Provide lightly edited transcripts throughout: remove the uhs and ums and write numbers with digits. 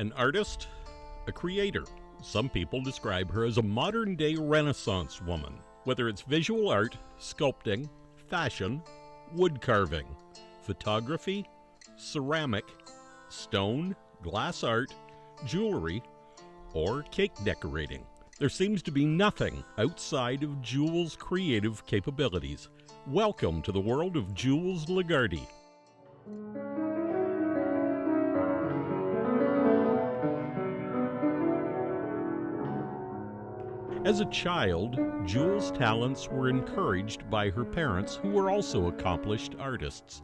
An artist, a creator. Some people describe her as a modern-day Renaissance woman. Whether it's visual art, sculpting, fashion, wood carving, photography, ceramic, stone, glass art, jewelry, or cake decorating, there seems to be nothing outside of Juwels' creative capabilities. Welcome to the world of Juwels LeGardi. As a child, Juwels' talents were encouraged by her parents, who were also accomplished artists.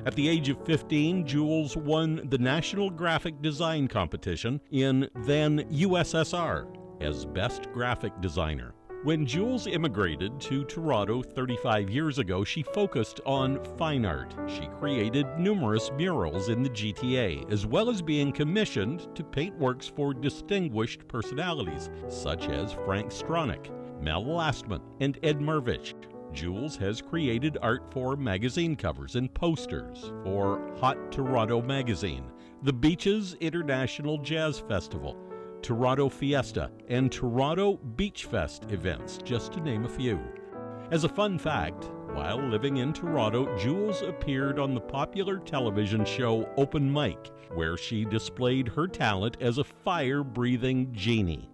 At the age of 15, Juwels won the National Graphic Design Competition in then USSR as Best Graphic Designer. When Juwels immigrated to Toronto 35 years ago, she focused on fine art. She created numerous murals in the GTA, as well as being commissioned to paint works for distinguished personalities, such as Frank Stronach, Mel Lastman, and Ed Marvich. Juwels has created art for magazine covers and posters for Hot Toronto magazine, the Beaches International Jazz Festival, Toronto Fiesta, and Toronto Beach Fest events, just to name a few. As a fun fact, while living in Toronto, Juwels appeared on the popular television show Open Mic, where she displayed her talent as a fire-breathing genie.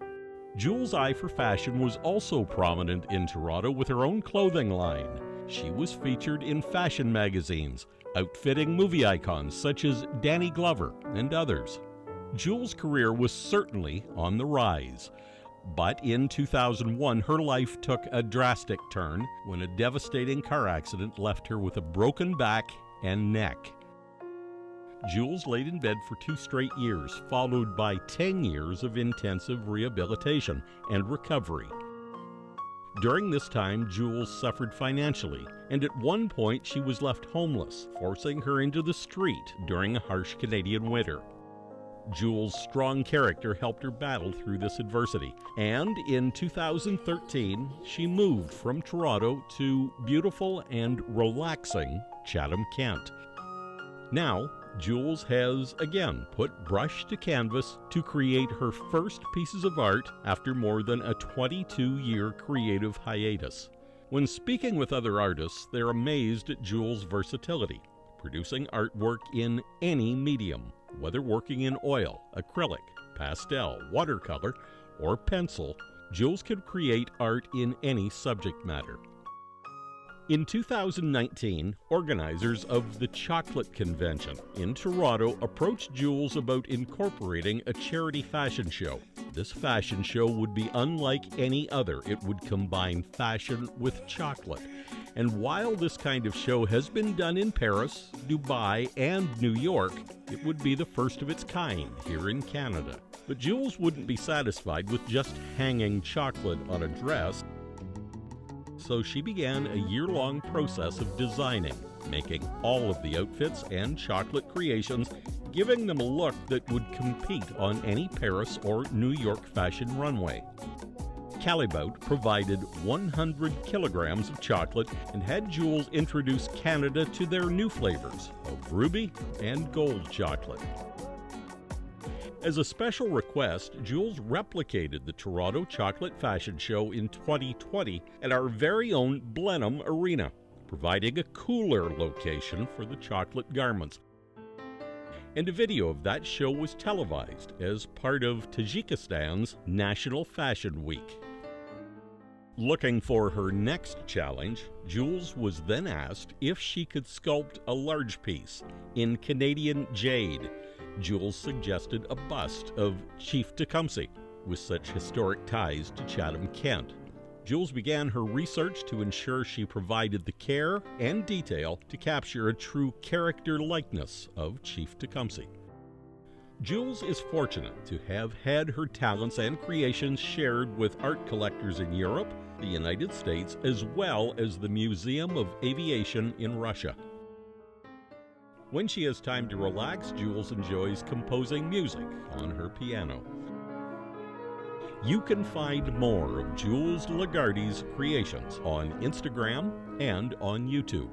Juwels' eye for fashion was also prominent in Toronto with her own clothing line. She was featured in fashion magazines, outfitting movie icons such as Danny Glover and others. Juwels' career was certainly on the rise, but in 2001 her life took a drastic turn when a devastating car accident left her with a broken back and neck. Juwels laid in bed for 2 straight years, followed by 10 years of intensive rehabilitation and recovery. During this time, Juwels suffered financially, and at one point she was left homeless, forcing her into the street during a harsh Canadian winter. Juwels' strong character helped her battle through this adversity, and in 2013, she moved from Toronto to beautiful and relaxing Chatham, Kent. Now, Juwels has again put brush to canvas to create her first pieces of art after more than a 22-year creative hiatus. When speaking with other artists, they're amazed at Juwels' versatility, producing artwork in any medium. Whether working in oil, acrylic, pastel, watercolor, or pencil, Juwels can create art in any subject matter. In 2019, organizers of the Chocolate Convention in Toronto approached Juwels about incorporating a charity fashion show. This fashion show would be unlike any other. It would combine fashion with chocolate. And while this kind of show has been done in Paris, Dubai, and New York, it would be the first of its kind here in Canada. But Juwels wouldn't be satisfied with just hanging chocolate on a dress, so she began a year-long process of designing, making all of the outfits and chocolate creations, giving them a look that would compete on any Paris or New York fashion runway. Calibout provided 100 kilograms of chocolate and had Juwels introduce Canada to their new flavors of ruby and gold chocolate. As a special request, Juwels replicated the Toronto Chocolate Fashion Show in 2020 at our very own Blenheim Arena, providing a cooler location for the chocolate garments. And a video of that show was televised as part of Tajikistan's National Fashion Week. Looking for her next challenge, Juwels was then asked if she could sculpt a large piece in Canadian jade. Juwels suggested a bust of Chief Tecumseh, with such historic ties to Chatham, Kent. Juwels began her research to ensure she provided the care and detail to capture a true character likeness of Chief Tecumseh. Juwels is fortunate to have had her talents and creations shared with art collectors in Europe, the United States, as well as the Museum of Aviation in Russia. When she has time to relax, Juwels enjoys composing music on her piano. You can find more of Juwels LeGardi's creations on Instagram and on YouTube.